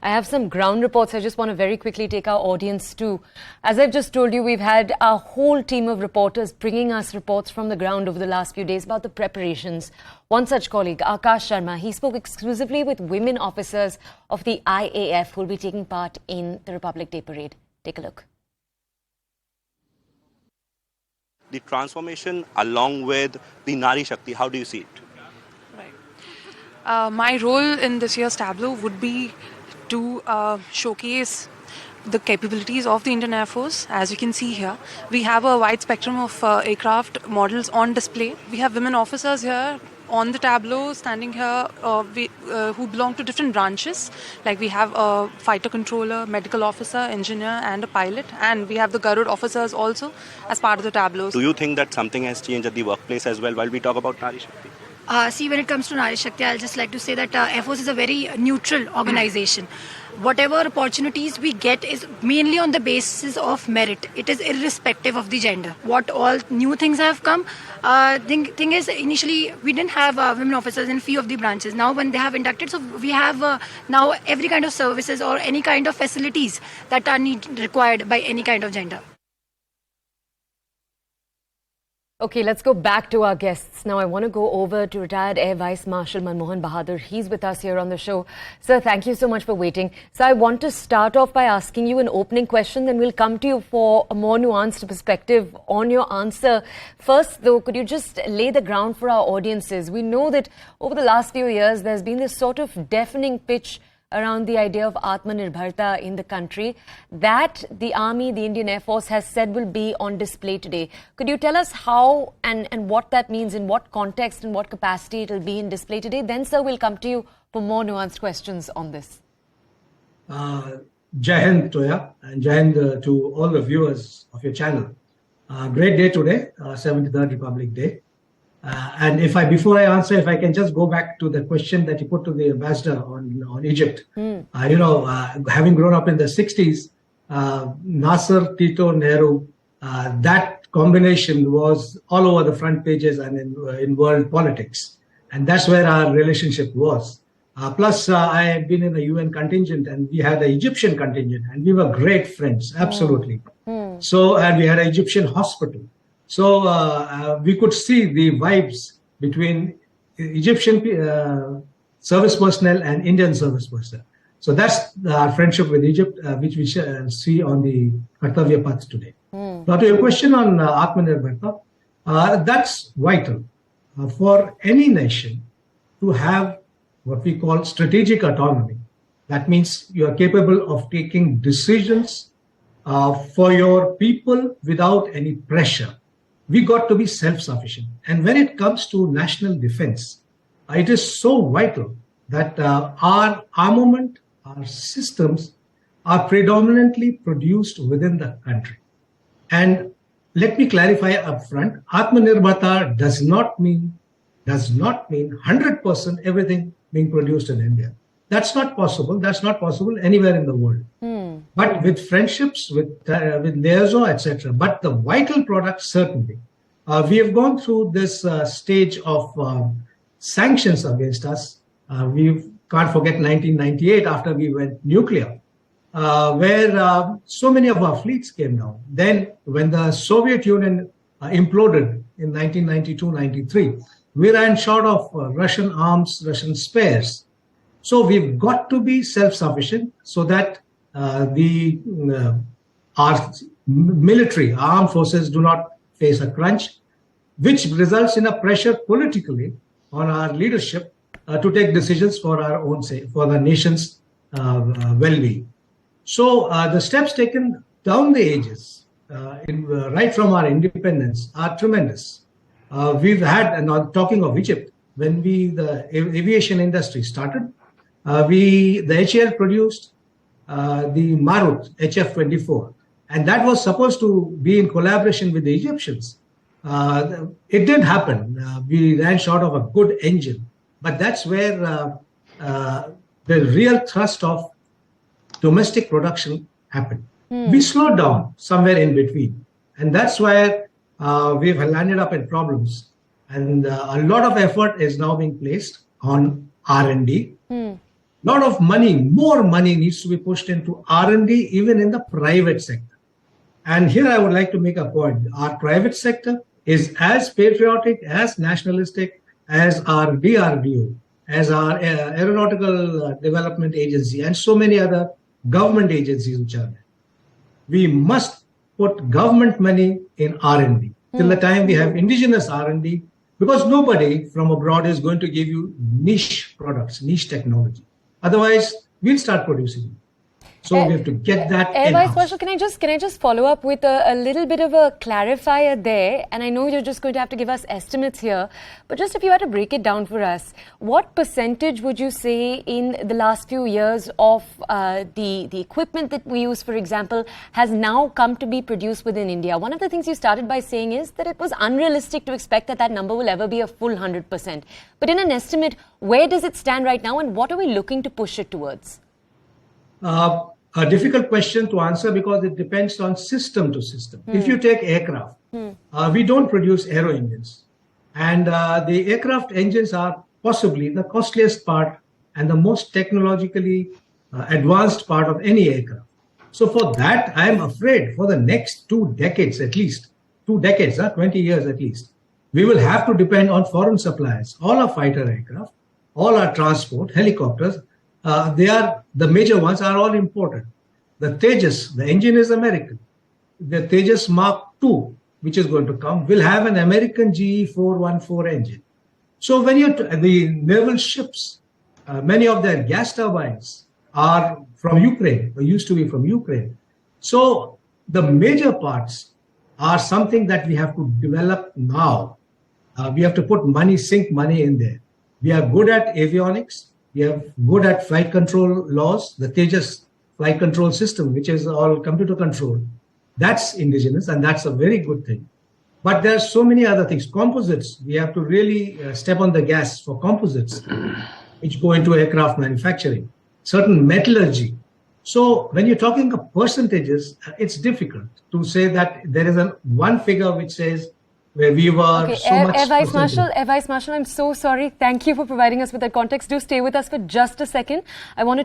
I have some ground reports. I just want to very quickly take our audience to. As I've just told you, we've had a whole team of reporters bringing us reports from the ground over the last few days about the preparations. One such colleague, Akash Sharma, he spoke exclusively with women officers of the IAF who will be taking part in the Republic Day parade. Take a look. The transformation along with the Nari Shakti, how do you see it? My role in this year's tableau would be to showcase the capabilities of the Indian Air Force. As you can see here, we have a wide spectrum of aircraft models on display. We have women officers here on the tableau standing here who belong to different branches. Like we have a fighter controller, medical officer, engineer and a pilot, and we have the Garud officers also as part of the tableau. Do you think that something has changed at the workplace as well while we talk about Nari Shakti? See, when it comes to Nari Shakti, I'll just like to say that Air Force is a very neutral organization. Whatever opportunities we get is mainly on the basis of merit. It is irrespective of the gender. What all new things have come, thing is initially we didn't have women officers in few of the branches. Now when they have inducted, so we have now every kind of services or any kind of facilities that are required by any kind of gender. Okay, let's go back to our guests. Now, I want to go over to retired Air Vice Marshal Manmohan Bahadur. He's with us here on the show. Sir, thank you so much for waiting. So I want to start off by asking you an opening question, then we'll come to you for a more nuanced perspective on your answer. First, though, could you just lay the ground for our audiences? We know that over the last few years, there's been this sort of deafening pitch around the idea of Atmanirbharta in the country that the Army, the Indian Air Force has said will be on display today. Could you tell us how and what that means, in what context and what capacity it will be in display today? Then, sir, we'll come to you for more nuanced questions on this. Jai Hind, Toya, and Jai Hind to all the viewers of your channel. Great day today, 73rd Republic Day. And before I answer, if I can just go back to the question that you put to the ambassador on Egypt. Having grown up in the 60s, Nasser, Tito, Nehru, that combination was all over the front pages and in world politics. And that's where our relationship was. Plus, I had been in the UN contingent and we had the Egyptian contingent and we were great friends, absolutely. So, and we had an Egyptian hospital. So we could see the vibes between Egyptian service personnel and Indian service personnel. So that's our friendship with Egypt, which we see on the Kartavya Path today. Now to your question on Atmanirbharta, that's vital for any nation to have what we call strategic autonomy. That means you are capable of taking decisions for your people without any pressure. We got to be self-sufficient. And when it comes to national defense, it is so vital that our armament, our systems are predominantly produced within the country. And let me clarify up front, Atmanirbharta does not mean 100% everything being produced in India. That's not possible. That's not possible anywhere in the world. But with friendships, with liaison, etc. But the vital products, certainly. We have gone through this stage of sanctions against us. We can't forget 1998 after we went nuclear, where so many of our fleets came down. Then when the Soviet Union imploded in 1992-93, we ran short of Russian arms, Russian spares. So we've got to be self-sufficient so that our military, our armed forces do not face a crunch, which results in a pressure politically on our leadership to take decisions for our own sake, for the nation's well-being. So the steps taken down the ages, right from our independence, are tremendous. We've had, and talking of Egypt, when the aviation industry started, the HAL produced the Marut HF-24, and that was supposed to be in collaboration with the Egyptians. It didn't happen. We ran short of a good engine, but that's where the real thrust of domestic production happened. We slowed down somewhere in between, and that's where we've landed up in problems. And a lot of effort is now being placed on R&D. lot of money, more money needs to be pushed into R&D, even in the private sector. And here I would like to make a point. Our private sector is as patriotic, as nationalistic as our DRDO, as our Aeronautical Development Agency, and so many other government agencies which are there. We must put government money in R&D till the time we have indigenous R&D, because nobody from abroad is going to give you niche products, niche technology. Otherwise, we'll start producing it. So we have to get that Vice Marshal, can I just follow up with a little bit of a clarifier there? And I know you're just going to have to give us estimates here, but just if you had to break it down for us, what percentage would you say in the last few years of the equipment that we use, for example, has now come to be produced within India? One of the things you started by saying is that it was unrealistic to expect that number will ever be a full 100%. But in an estimate, where does it stand right now, and what are we looking to push it towards? A difficult question to answer because it depends on system to system. If you take aircraft, we don't produce aero engines. And the aircraft engines are possibly the costliest part and the most technologically advanced part of any aircraft. So for that, I am afraid for the next 2 decades at least, 20 years at least, we will have to depend on foreign suppliers. All our fighter aircraft, all our transport, helicopters, the major ones are all imported. The Tejas, the engine is American. The Tejas Mark II, which is going to come, will have an American GE 414 engine. So when the naval ships, many of their gas turbines are from Ukraine, or used to be from Ukraine. So the major parts are something that we have to develop now. We have to put sink money in there. We are good at avionics. We are good at flight control laws. The Tejas flight control system, which is all computer control, that's indigenous, and that's a very good thing. But there are so many other things. Composites, we have to really step on the gas for composites, which go into aircraft manufacturing. Certain metallurgy. So when you're talking of percentages, it's difficult to say that there is one figure which says where we were so much. Air Vice Marshal, I'm so sorry. Thank you for providing us with that context. Do stay with us for just a second. I want to